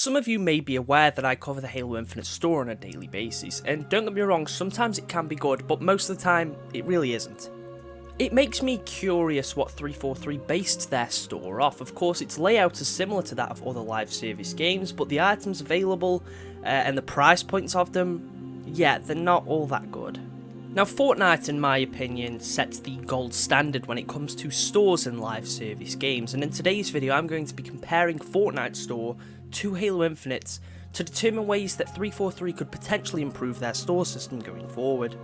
Some of you may be aware that I cover the Halo Infinite store on a daily basis, and don't get me wrong, sometimes it can be good, but most of the time, it really isn't. It makes me curious what 343 based their store off. Of course, its layout is similar to that of other live service games, but the items available and the price points of them, yeah, they're not all that good. Now, Fortnite, in my opinion, sets the gold standard when it comes to stores in live service games, and in today's video I'm going to be comparing Fortnite's store to Halo Infinite's to determine ways that 343 could potentially improve their store system going forward.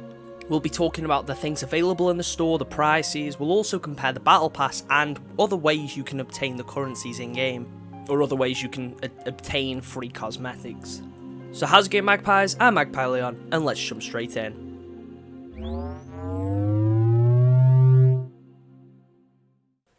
We'll be talking about the things available in the store, the prices, we'll also compare the battle pass and other ways you can obtain the currencies in-game, or other ways you can obtain free cosmetics. So how's it going, Magpies? I'm Magpie Leon, and let's jump straight in.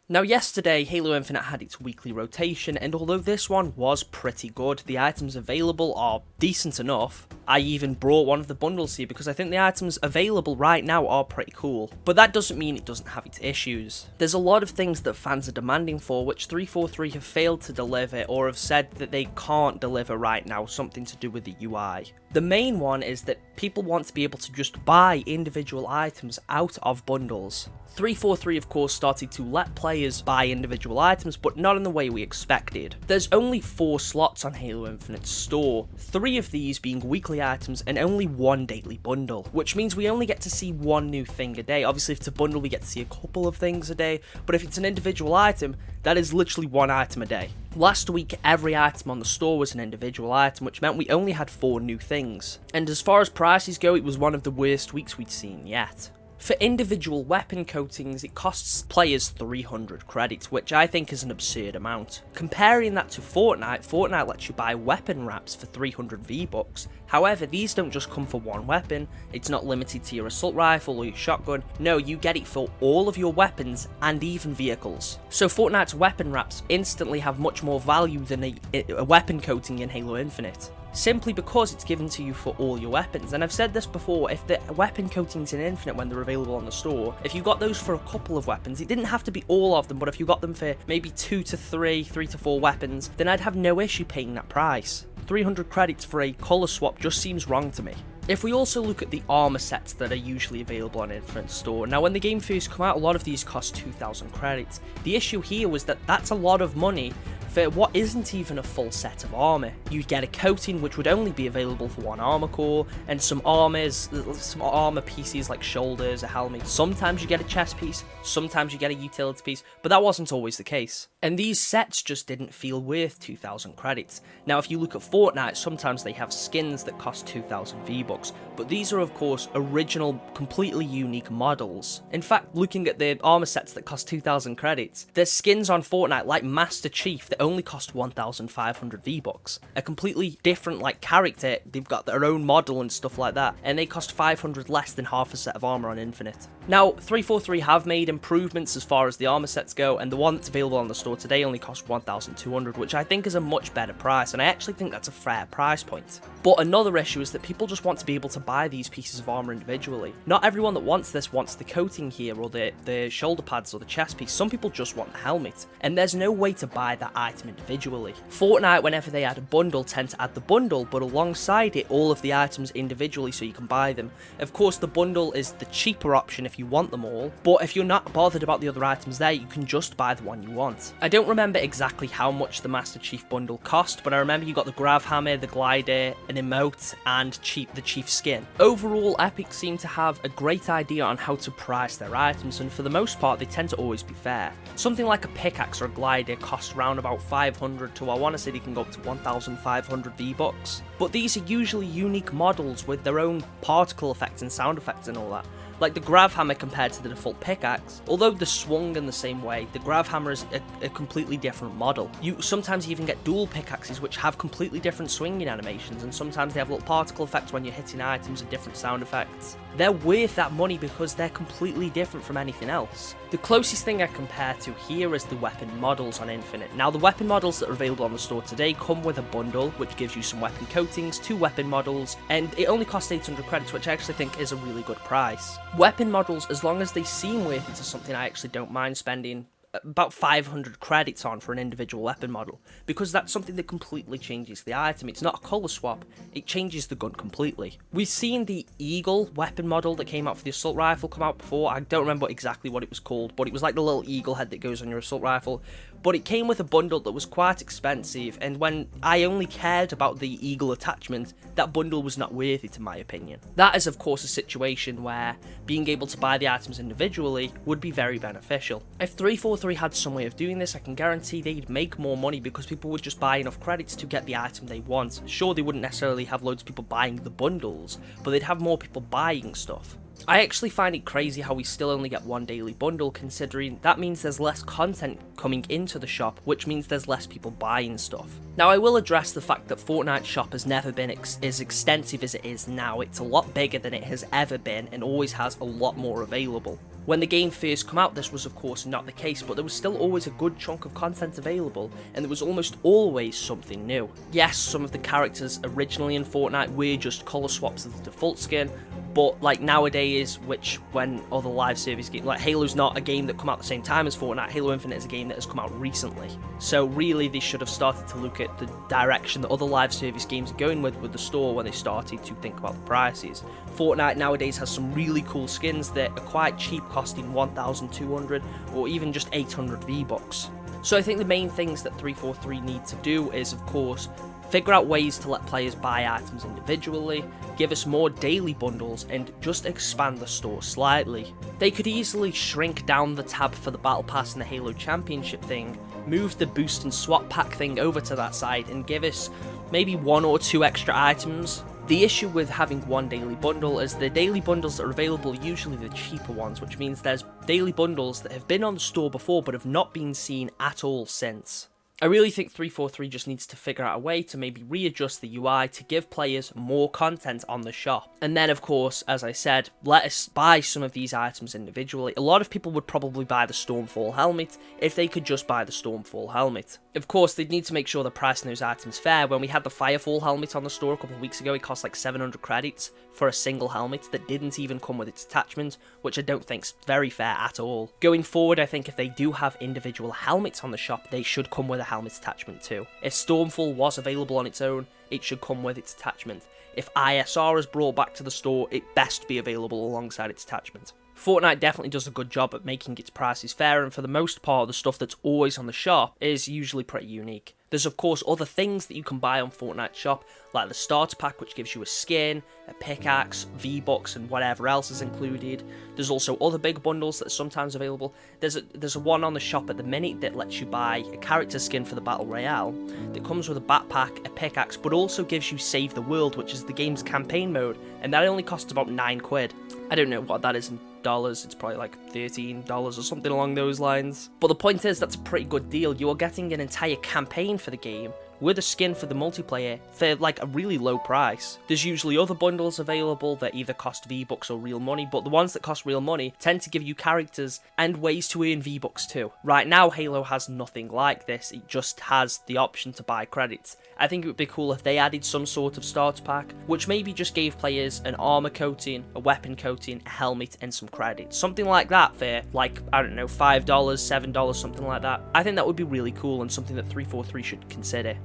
Now yesterday, Halo Infinite had its weekly rotation, and although this one was pretty good, the items available are decent enough. I even brought one of the bundles here because I think the items available right now are pretty cool. But that doesn't mean it doesn't have its issues. There's a lot of things that fans are demanding for, which 343 have failed to deliver or have said that they can't deliver right now, something to do with the UI. The main one is that people want to be able to just buy individual items out of bundles. 343 of course started to let players buy individual items, but not in the way we expected. There's only 4 slots on Halo Infinite's store, 3 of these being weekly items and only 1 daily bundle, which means we only get to see 1 new thing a day. Obviously if it's a bundle we get to see a couple of things a day, but if it's an individual item, that is literally 1 item a day. Last week, every item on the store was an individual item, which meant we only had 4 new things. And as far as prices go, it was one of the worst weeks we'd seen yet. For individual weapon coatings, it costs players 300 credits, which I think is an absurd amount. Comparing that to Fortnite, Fortnite lets you buy weapon wraps for 300 V-Bucks. However, these don't just come for one weapon, it's not limited to your assault rifle or your shotgun, no, you get it for all of your weapons and even vehicles. So Fortnite's weapon wraps instantly have much more value than a weapon coating in Halo Infinite, simply because it's given to you for all your weapons. And I've said this before, if the weapon coatings in Infinite when they're available on the store, if you got those for a couple of weapons, it didn't have to be all of them, but if you got them for maybe 2 to 3, 3 to 4 weapons, then I'd have no issue paying that price. 300 credits for a colour swap just seems wrong to me. If we also look at the armour sets that are usually available on Infinite's store, now when the game first came out, a lot of these cost 2,000 credits. The issue here was that that's a lot of money for what isn't even a full set of armour. You'd get a coating which would only be available for 1 armour core, and some armour pieces like shoulders, a helmet. Sometimes you get a chest piece, sometimes you get a utility piece, but that wasn't always the case. And these sets just didn't feel worth 2,000 credits. Now if you look at Fortnite, sometimes they have skins that cost 2,000 V-Bucks, but these are of course original, completely unique models. In fact, looking at the armour sets that cost 2,000 credits, there's skins on Fortnite like Master Chief that only cost 1,500 V-Bucks. A completely different like character, they've got their own model and stuff like that, and they cost 500 less than half a set of armour on Infinite. Now, 343 have made improvements as far as the armour sets go, and the one that's available on the store today only costs 1,200, which I think is a much better price, and I actually think that's a fair price point. But another issue is that people just want to be able to buy these pieces of armour individually. Not everyone that wants this wants the coating here, or the shoulder pads, or the chest piece. Some people just want the helmet, and there's no way to buy that item individually. Fortnite, whenever they add a bundle, tend to add the bundle, but alongside it, all of the items individually so you can buy them. Of course, the bundle is the cheaper option if you want them all, but if you're not bothered about the other items there, you can just buy the one you want. I don't remember exactly how much the Master Chief bundle cost, but I remember you got the grav hammer, the glider, an emote, and the Chief skin. Overall, Epic seem to have a great idea on how to price their items, and for the most part, they tend to always be fair. Something like a pickaxe or a glider costs around about 500 to, I want to say they can go up to 1,500 V-Bucks. But these are usually unique models with their own particle effects and sound effects and all that. Like the grav hammer compared to the default pickaxe, although they're swung in the same way, the grav hammer is a completely different model. You sometimes even get dual pickaxes which have completely different swinging animations, and sometimes they have little particle effects when you're hitting items and different sound effects. They're worth that money because they're completely different from anything else. The closest thing I compare to here is the weapon models on Infinite. Now the weapon models that are available on the store today come with a bundle which gives you some weapon coatings, 2 weapon models, and it only costs 800 credits, which I actually think is a really good price. Weapon models, as long as they seem worth it, is something I actually don't mind spending about 500 credits on for an individual weapon model, because that's something that completely changes the item. It's not a colour swap, it changes the gun completely. We've seen the Eagle weapon model that came out for the assault rifle come out before. I don't remember exactly what it was called, but it was like the little eagle head that goes on your assault rifle. But it came with a bundle that was quite expensive, and when I only cared about the Eagle attachment, that bundle was not worth it in my opinion. That is of course a situation where being able to buy the items individually would be very beneficial. If 343 had some way of doing this, I can guarantee they'd make more money because people would just buy enough credits to get the item they want. Sure, they wouldn't necessarily have loads of people buying the bundles, but they'd have more people buying stuff. I actually find it crazy how we still only get one daily bundle, considering that means there's less content coming into the shop, which means there's less people buying stuff. Now I will address the fact that Fortnite's shop has never been as extensive as it is now. It's a lot bigger than it has ever been and always has a lot more available. When the game first came out, this was of course not the case, but there was still always a good chunk of content available, and there was almost always something new. Yes, some of the characters originally in Fortnite were just colour swaps of the default skin, but like nowadays, which when other live service games, like Halo's not a game that come out at the same time as Fortnite, Halo Infinite is a game that has come out recently. So really they should have started to look at the direction that other live service games are going with the store when they started to think about the prices. Fortnite nowadays has some really cool skins that are quite cheap, costing 1,200 or even just 800 V-Bucks. So I think the main things that 343 need to do is, of course, figure out ways to let players buy items individually, give us more daily bundles, and just expand the store slightly. They could easily shrink down the tab for the Battle Pass and the Halo Championship thing, move the boost and swap pack thing over to that side, and give us maybe 1 or 2 extra items. The issue with having one daily bundle is the daily bundles that are available are usually the cheaper ones, which means there's daily bundles that have been on the store before but have not been seen at all since. I really think 343 just needs to figure out a way to maybe readjust the UI to give players more content on the shop. And then of course, as I said, let us buy some of these items individually. A lot of people would probably buy the Stormfall helmet if they could just buy the Stormfall helmet. Of course, they'd need to make sure the price on those items fair. When we had the Firefall helmet on the store a couple of weeks ago, it cost like 700 credits for a single helmet that didn't even come with its attachment, which I don't think's very fair at all. Going forward, I think if they do have individual helmets on the shop, they should come with a helmet attachment too. If Stormfall was available on its own, it should come with its attachment. If ISR is brought back to the store, it best be available alongside its attachment. Fortnite definitely does a good job at making its prices fair, and for the most part, the stuff that's always on the shop is usually pretty unique. There's of course other things that you can buy on Fortnite shop, like the starter pack, which gives you a skin, a pickaxe, V-Bucks, and whatever else is included. There's also other big bundles that are sometimes available. There's a one on the shop at the minute that lets you buy a character skin for the Battle Royale that comes with a backpack, a pickaxe, but also gives you Save the World, which is the game's campaign mode, and that only costs about 9 quid. I don't know what that is in dollars, it's probably like $13 or something along those lines. But the point is, that's a pretty good deal. You are getting an entire campaign for the game with a skin for the multiplayer for like a really low price. There's usually other bundles available that either cost V-Bucks or real money, but the ones that cost real money tend to give you characters and ways to earn V-Bucks too. Right now, Halo has nothing like this. It just has the option to buy credits. I think it would be cool if they added some sort of starter pack, which maybe just gave players an armor coating, a weapon coating, a helmet, and some credits. Something like that for, like, I don't know, $5, $7, something like that. I think that would be really cool and something that 343 should consider.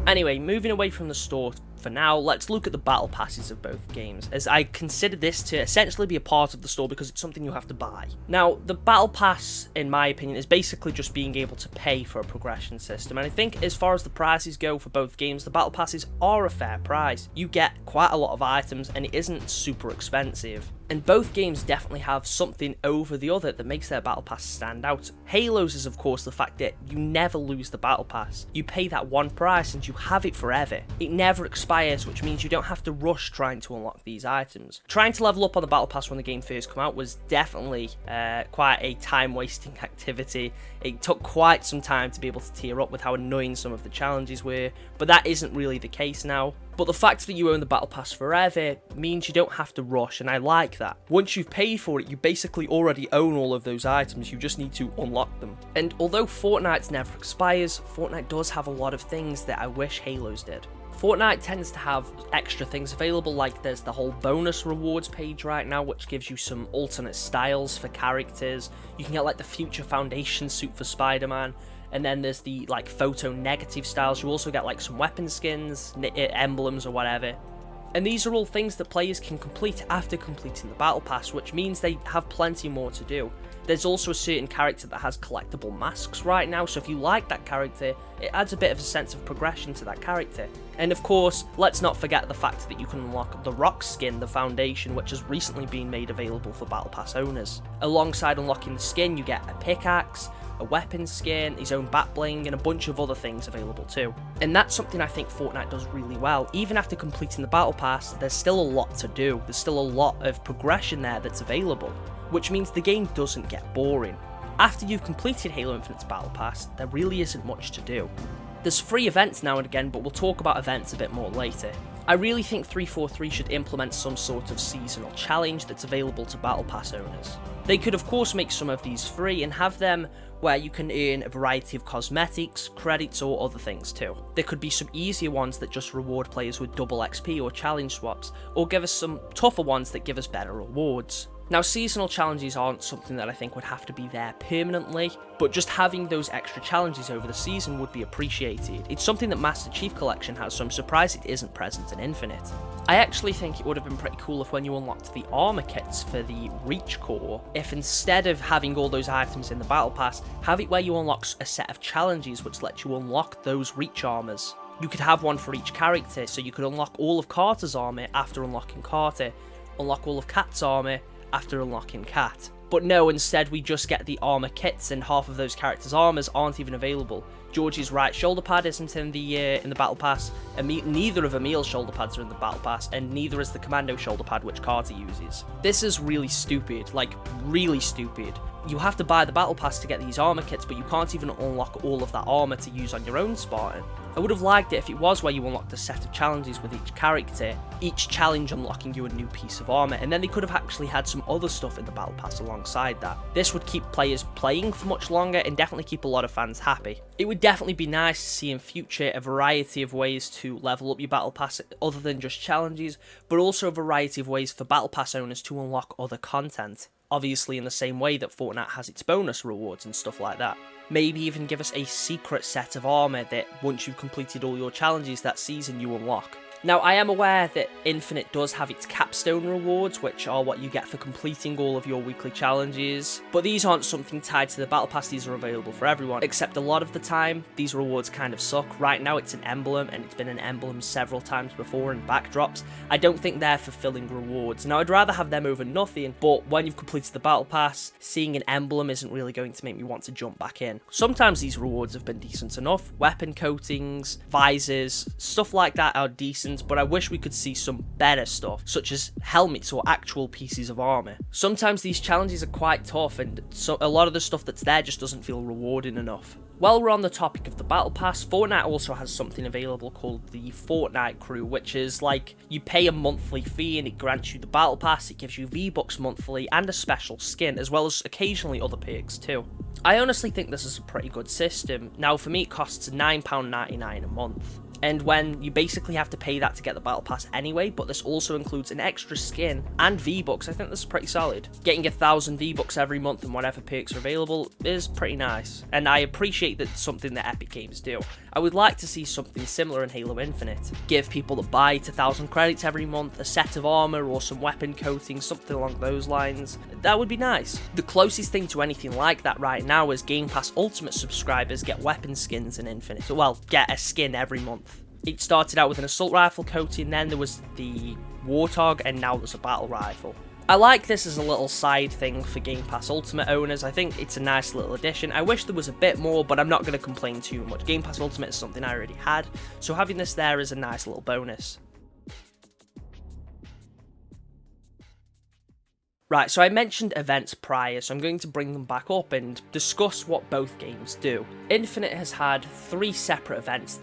Anyway, moving away from the store for now, let's look at the battle passes of both games, as I consider this to essentially be a part of the store because it's something you have to buy. Now, the battle pass, in my opinion, is basically just being able to pay for a progression system, and I think as far as the prices go for both games, the battle passes are a fair price. You get quite a lot of items, and it isn't super expensive. And both games definitely have something over the other that makes their battle pass stand out. Halo's is of course the fact that you never lose the battle pass. You pay that one price and you have it forever. It never expires, which means you don't have to rush trying to unlock these items. Trying to level up on the battle pass when the game first came out was definitely quite a time-wasting activity. It took quite some time to be able to tier up with how annoying some of the challenges were, but that isn't really the case now. But the fact that you own the battle pass forever means you don't have to rush, and I like that. Once you've paid for it, you basically already own all of those items, you just need to unlock them. And although Fortnite's never expires, Fortnite does have a lot of things that I wish Halo's did. Fortnite tends to have extra things available, like there's the whole bonus rewards page right now, which gives you some alternate styles for characters. You can get like the Future Foundation suit for Spider-Man, and then there's the like photo negative styles. You also get like some weapon skins, emblems or whatever. And these are all things that players can complete after completing the Battle Pass, which means they have plenty more to do. There's also a certain character that has collectible masks right now, so if you like that character, it adds a bit of a sense of progression to that character. And of course, let's not forget the fact that you can unlock the Rock skin, the Foundation, which has recently been made available for Battle Pass owners. Alongside unlocking the skin, you get a pickaxe, a weapon skin, his own bat bling, and a bunch of other things available too. And that's something I think Fortnite does really well. Even after completing the Battle Pass, there's still a lot to do. There's still a lot of progression there that's available, which means the game doesn't get boring. After you've completed Halo Infinite's Battle Pass, there really isn't much to do. There's free events now and again, but we'll talk about events a bit more later. I really think 343 should implement some sort of seasonal challenge that's available to Battle Pass owners. They could of course make some of these free and have them where you can earn a variety of cosmetics, credits or other things too. There could be some easier ones that just reward players with double XP or challenge swaps, or give us some tougher ones that give us better rewards. Now, seasonal challenges aren't something that I think would have to be there permanently, but just having those extra challenges over the season would be appreciated. It's something that Master Chief Collection has, so I'm surprised it isn't present in Infinite. I actually think it would have been pretty cool if when you unlocked the armor kits for the Reach Core, if instead of having all those items in the Battle Pass, have it where you unlock a set of challenges which let you unlock those Reach armors. You could have one for each character, so you could unlock all of Carter's armor after unlocking Carter, unlock all of Cat's armor after unlocking Cat. But no, instead we just get the armor kits, and half of those characters' armors aren't even available. George's right shoulder pad isn't in the Battle Pass, and neither of Emil's shoulder pads are in the Battle Pass, and neither is the Commando shoulder pad which Carter uses. This is really stupid, like really stupid. You have to buy the Battle Pass to get these armor kits, but you can't even unlock all of that armor to use on your own Spartan. I would have liked it if it was where you unlocked a set of challenges with each character, each challenge unlocking you a new piece of armor, and then they could have actually had some other stuff in the Battle Pass alongside that. This would keep players playing for much longer and definitely keep a lot of fans happy. It would definitely be nice to see in future a variety of ways to level up your Battle Pass other than just challenges, but also a variety of ways for Battle Pass owners to unlock other content. Obviously in the same way that Fortnite has its bonus rewards and stuff like that. Maybe even give us a secret set of armor that once you've completed all your challenges that season you unlock. Now, I am aware that Infinite does have its capstone rewards, which are what you get for completing all of your weekly challenges, but these aren't something tied to the Battle Pass. These are available for everyone, except a lot of the time, these rewards kind of suck. Right now, it's an emblem, and it's been an emblem several times before in backdrops. I don't think they're fulfilling rewards. Now, I'd rather have them over nothing, but when you've completed the Battle Pass, seeing an emblem isn't really going to make me want to jump back in. Sometimes these rewards have been decent enough. Weapon coatings, visors, stuff like that are decent, but I wish we could see some better stuff, such as helmets or actual pieces of armor. Sometimes these challenges are quite tough, and so a lot of the stuff that's there just doesn't feel rewarding enough. While we're on the topic of the Battle Pass, Fortnite also has something available called the Fortnite Crew, which is like, you pay a monthly fee and it grants you the Battle Pass, it gives you V-Bucks monthly, and a special skin, as well as occasionally other perks too. I honestly think this is a pretty good system. Now for me it costs £9.99 a month. And when you basically have to pay that to get the Battle Pass anyway, but this also includes an extra skin and V-Bucks, I think this is pretty solid. Getting 1,000 V-Bucks every month and whatever perks are available is pretty nice, and I appreciate that it's something that Epic Games do. I would like to see something similar in Halo Infinite. Give people that buy it 1,000 credits every month, a set of armor or some weapon coating, something along those lines. That would be nice. The closest thing to anything like that right now is Game Pass Ultimate subscribers get weapon skins in Infinite. Well, get a skin every month. It started out with an assault rifle coating, then there was the Warthog, and now there's a battle rifle. I like this as a little side thing for Game Pass Ultimate owners. I think it's a nice little addition. I wish there was a bit more, but I'm not going to complain too much. Game Pass Ultimate is something I already had, so having this there is a nice little bonus. Right, so I mentioned events prior, so I'm going to bring them back up and discuss what both games do. Infinite has had 3 separate events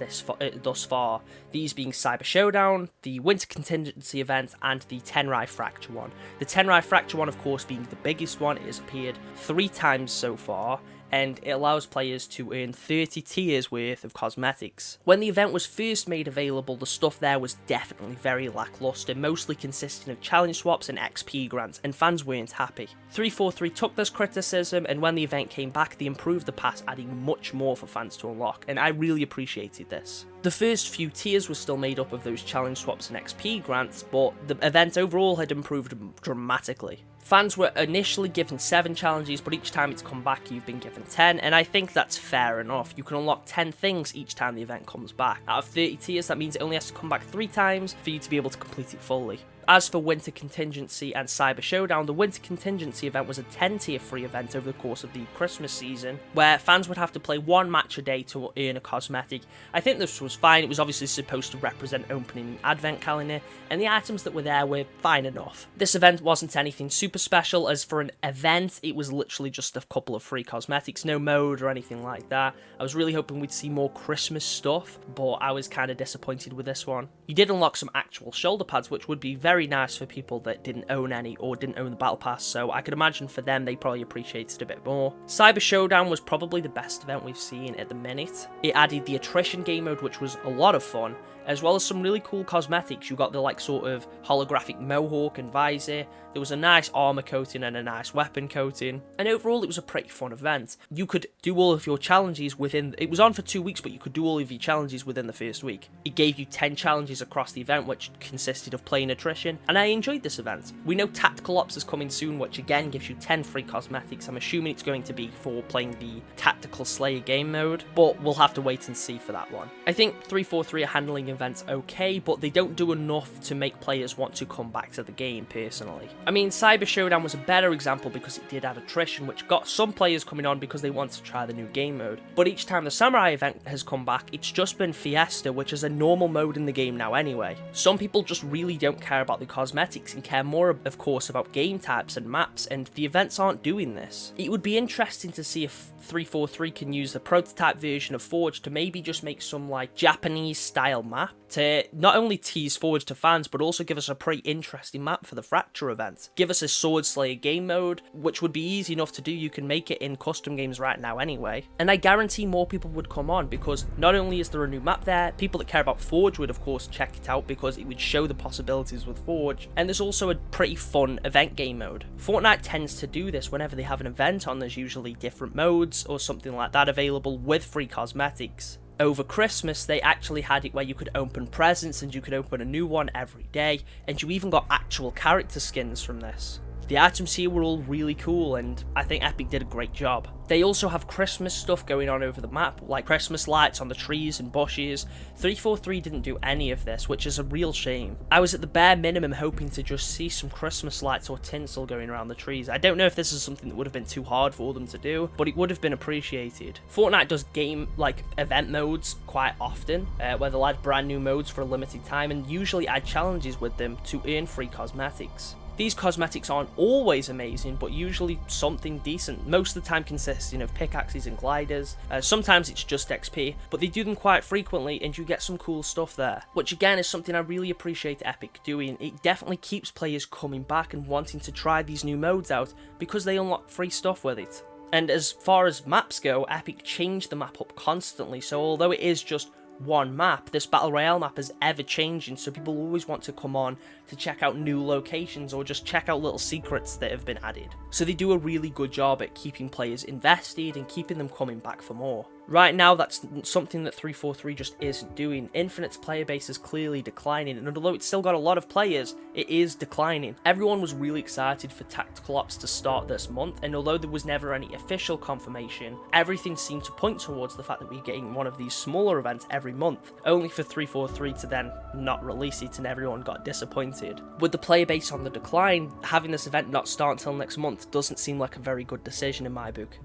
thus far, these being Cyber Showdown, the Winter Contingency event, and the Tenrai Fracture one. The Tenrai Fracture one, of course, being the biggest one. It has appeared 3 times so far, and it allows players to earn 30 tiers worth of cosmetics. When the event was first made available, the stuff there was definitely very lackluster, mostly consisting of challenge swaps and XP grants, and fans weren't happy. 343 took this criticism, and when the event came back, they improved the pass, adding much more for fans to unlock, and I really appreciated this. The first few tiers were still made up of those challenge swaps and XP grants, but the event overall had improved dramatically. Fans were initially given 7 challenges, but each time it's come back you've been given 10, and I think that's fair enough. You can unlock 10 things each time the event comes back. Out of 30 tiers, that means it only has to come back 3 times for you to be able to complete it fully. As for Winter Contingency and Cyber Showdown, the Winter Contingency event was a 10 tier free event over the course of the Christmas season, where fans would have to play 1 match a day to earn a cosmetic. I think this was fine. It was obviously supposed to represent opening advent calendar, and the items that were there were fine enough. This event wasn't anything super special. As for an event, it was literally just a couple of free cosmetics, no mode or anything like that. I was really hoping we'd see more Christmas stuff, but I was kind of disappointed with this one. You did unlock some actual shoulder pads, which would be very nice for people that didn't own any or didn't own the battle pass, so I could imagine for them they probably appreciated it a bit more. Cyber Showdown was probably the best event we've seen at the minute. It added the attrition game mode, which was a lot of fun, as well as some really cool cosmetics. You got the sort of holographic mohawk and visor. There was a nice armor coating and a nice weapon coating, and overall it was a pretty fun event. You could do all of your challenges within, it was on for 2 weeks, but you could do all of your challenges within the first week. It gave you 10 challenges across the event, which consisted of playing attrition, and I enjoyed this event. We know Tactical Ops is coming soon, which again gives you 10 free cosmetics. I'm assuming it's going to be for playing the Tactical Slayer game mode, but we'll have to wait and see for that one. I think 343 are handling events okay, but they don't do enough to make players want to come back to the game personally. I mean, Cyber Showdown was a better example because it did add attrition, which got some players coming on because they want to try the new game mode. But each time the Samurai event has come back, it's just been Fiesta, which is a normal mode in the game now anyway. Some people just really don't care about the cosmetics and care more, of course, about game types and maps, and the events aren't doing this. It would be interesting to see if 343 can use the prototype version of Forge to maybe just make some Japanese style map to not only tease Forge to fans, but also give us a pretty interesting map for the Fracture event. Give us a Sword Slayer game mode, which would be easy enough to do. You can make it in custom games right now anyway. And I guarantee more people would come on, because not only is there a new map there, people that care about Forge would of course check it out because it would show the possibilities with Forge. And there's also a pretty fun event game mode. Fortnite tends to do this whenever they have an event on. There's usually different modes or something like that available with free cosmetics. Over Christmas, they actually had it where you could open presents and you could open a new one every day, and you even got actual character skins from this. The items here were all really cool, and I think Epic did a great job. They also have Christmas stuff going on over the map, like Christmas lights on the trees and bushes. 343 didn't do any of this, which is a real shame. I was at the bare minimum hoping to just see some Christmas lights or tinsel going around the trees. I don't know if this is something that would have been too hard for them to do, but it would have been appreciated. Fortnite does event modes quite often, where they'll add brand new modes for a limited time and usually add challenges with them to earn free cosmetics. These cosmetics aren't always amazing, but usually something decent, most of the time consisting of pickaxes and gliders. Sometimes it's just XP, but they do them quite frequently and you get some cool stuff there, which again is something I really appreciate Epic doing. It definitely keeps players coming back and wanting to try these new modes out because they unlock free stuff with it. And as far as maps go, Epic changed the map up constantly, so although it is just one map, this Battle Royale map is ever changing, so people always want to come on to check out new locations or just check out little secrets that have been added. So they do a really good job at keeping players invested and keeping them coming back for more. Right now, that's something that 343 just isn't doing. Infinite's player base is clearly declining, and although it's still got a lot of players, it is declining. Everyone was really excited for Tactical Ops to start this month, and although there was never any official confirmation, everything seemed to point towards the fact that we're getting one of these smaller events every month, only for 343 to then not release it and everyone got disappointed. With the player base on the decline, having this event not start until next month doesn't seem like a very good decision in my book.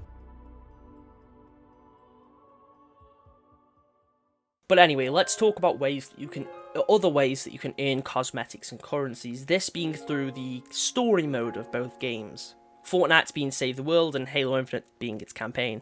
But anyway, let's talk about other ways that you can earn cosmetics and currencies, this being through the story mode of both games. Fortnite's being Save the World and Halo Infinite being its campaign.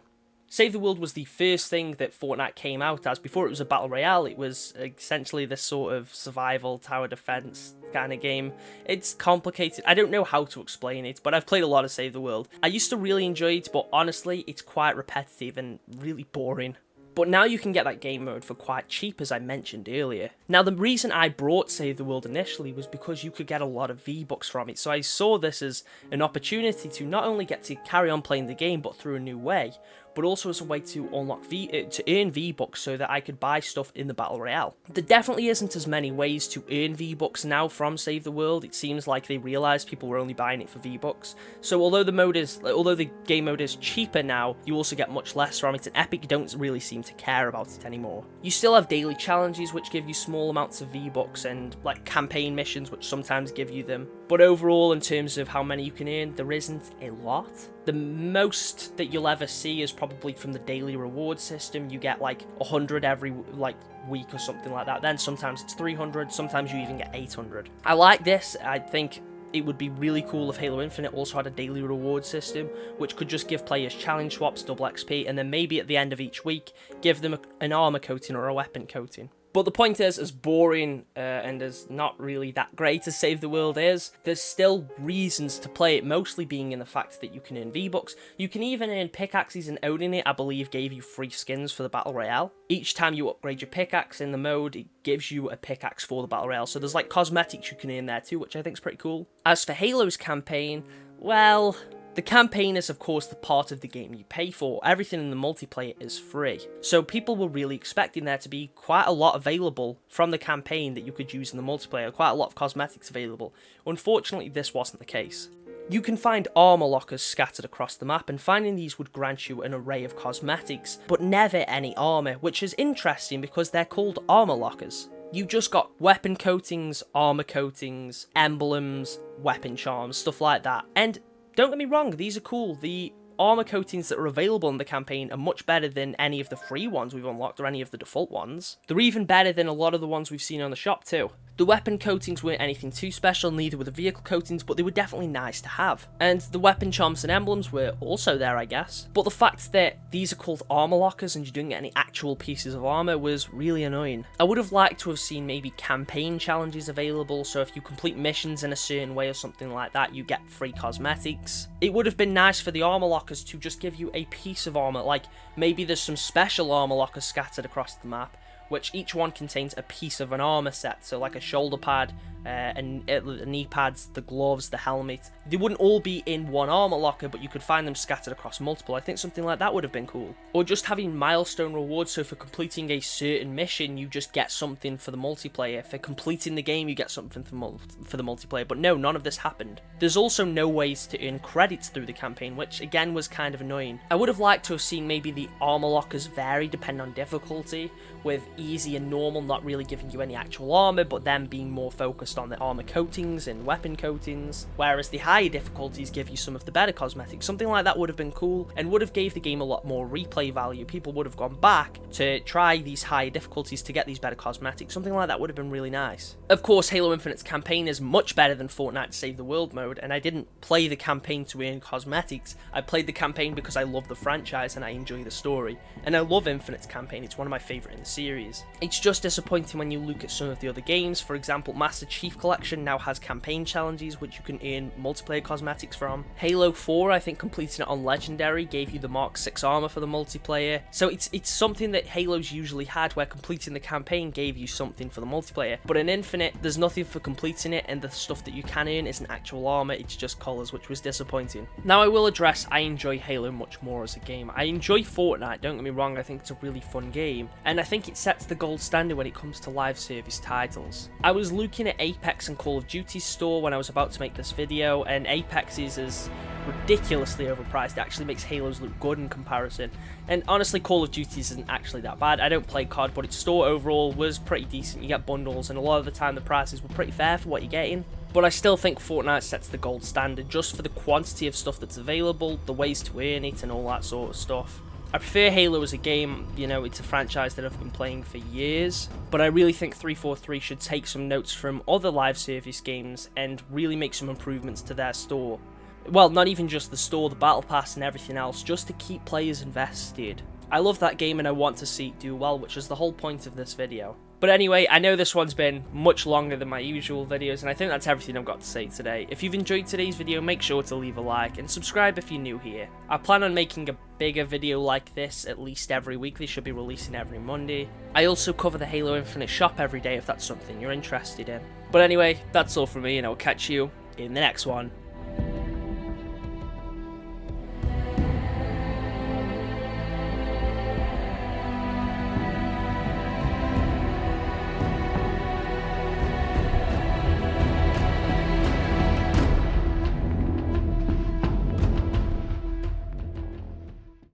Save the World was the first thing that Fortnite came out as. Before it was a battle royale, it was essentially this sort of survival tower defense kind of game. It's complicated. I don't know how to explain it, but I've played a lot of Save the World. I used to really enjoy it, but honestly, it's quite repetitive and really boring. But now you can get that game mode for quite cheap, as I mentioned earlier. Now, the reason I brought Save the World initially was because you could get a lot of V-Bucks from it, so I saw this as an opportunity to not only get to carry on playing the game, but through a new way, but also as a way to unlock to earn V-Bucks so that I could buy stuff in the Battle Royale. There definitely isn't as many ways to earn V-Bucks now from Save the World. It seems like they realised people were only buying it for V-Bucks. So although the game mode is cheaper now, you also get much less from it, and Epic don't really seem to care about it anymore. You still have daily challenges which give you small amounts of V-Bucks, and like campaign missions which sometimes give you them. But overall, in terms of how many you can earn, there isn't a lot. The most that you'll ever see is probably from the daily reward system. You get like 100 every week or something like that. Then sometimes it's 300, sometimes you even get 800. I like this. I think it would be really cool if Halo Infinite also had a daily reward system, which could just give players challenge swaps, double XP, and then maybe at the end of each week, give them an armor coating or a weapon coating. But the point is, as boring and as not really that great as Save the World is, there's still reasons to play it, mostly being in the fact that you can earn V-Bucks. You can even earn pickaxes, and owning it, I believe, gave you free skins for the Battle Royale. Each time you upgrade your pickaxe in the mode, it gives you a pickaxe for the Battle Royale. So there's like cosmetics you can earn there too, which I think is pretty cool. As for Halo's campaign, well, the campaign is of course the part of the game you pay for. Everything in the multiplayer is free. So people were really expecting there to be quite a lot available from the campaign that you could use in the multiplayer, quite a lot of cosmetics available. Unfortunately, this wasn't the case. You can find armor lockers scattered across the map, and finding these would grant you an array of cosmetics, but never any armor, which is interesting because they're called armor lockers. You just got weapon coatings, armor coatings, emblems, weapon charms, stuff like that. And don't get me wrong, these are cool. The armor coatings that are available in the campaign are much better than any of the free ones we've unlocked or any of the default ones. They're even better than a lot of the ones we've seen on the shop too. The weapon coatings weren't anything too special, neither were the vehicle coatings, but they were definitely nice to have. And the weapon charms and emblems were also there, I guess. But the fact that these are called armor lockers and you don't get any actual pieces of armor was really annoying. I would have liked to have seen maybe campaign challenges available, so if you complete missions in a certain way or something like that, you get free cosmetics. It would have been nice for the armor lockers to just give you a piece of armor, like maybe there's some special armor lockers scattered across the map, which each one contains a piece of an armor set, so like a shoulder pad, the knee pads, the gloves, the helmet. They wouldn't all be in one armor locker, but you could find them scattered across multiple. I think something like that would have been cool. Or just having milestone rewards, so for completing a certain mission, you just get something for the multiplayer. For completing the game, you get something for the multiplayer, but no, none of this happened. There's also no ways to earn credits through the campaign, which again was kind of annoying. I would have liked to have seen maybe the armor lockers vary depending on difficulty, with easy and normal not really giving you any actual armor, but then being more focused on the armor coatings and weapon coatings, whereas the higher difficulties give you some of the better cosmetics. Something like that would have been cool and would have gave the game a lot more replay value. People would have gone back to try these higher difficulties to get these better cosmetics. Something like that would have been really nice. Of course, Halo Infinite's campaign is much better than Fortnite's Save the World mode, and I didn't play the campaign to earn cosmetics. I played the campaign because I love the franchise and I enjoy the story, and I love Infinite's campaign. It's one of my favourite in the series. It's just disappointing when you look at some of the other games. For example, Master Chief Collection now has campaign challenges which you can earn multiplayer cosmetics from. Halo 4, I think completing it on Legendary gave you the Mark 6 armor for the multiplayer. So it's something that Halo's usually had, where completing the campaign gave you something for the multiplayer. But in Infinite, there's nothing for completing it, and the stuff that you can earn isn't actual armor, it's just colors, which was disappointing. Now I will address, I enjoy Halo much more as a game. I enjoy Fortnite, don't get me wrong, I think it's a really fun game, and I think it sets the gold standard when it comes to live service titles. I was looking at Apex and Call of Duty's store when I was about to make this video, and Apex's is ridiculously overpriced. It actually makes Halo's look good in comparison, and honestly Call of Duty's isn't actually that bad. I don't play COD, but its store overall was pretty decent. You get bundles, and a lot of the time the prices were pretty fair for what you're getting. But I still think Fortnite sets the gold standard just for the quantity of stuff that's available, the ways to earn it, and all that sort of stuff. I prefer Halo as a game. You know, it's a franchise that I've been playing for years, but I really think 343 should take some notes from other live service games and really make some improvements to their store. Well, not even just the store, the battle pass and everything else, just to keep players invested. I love that game and I want to see it do well, which is the whole point of this video. But anyway, I know this one's been much longer than my usual videos, and I think that's everything I've got to say today. If you've enjoyed today's video, make sure to leave a like, and subscribe if you're new here. I plan on making a bigger video like this at least every week. They should be releasing every Monday. I also cover the Halo Infinite shop every day if that's something you're interested in. But anyway, that's all from me, and I'll catch you in the next one.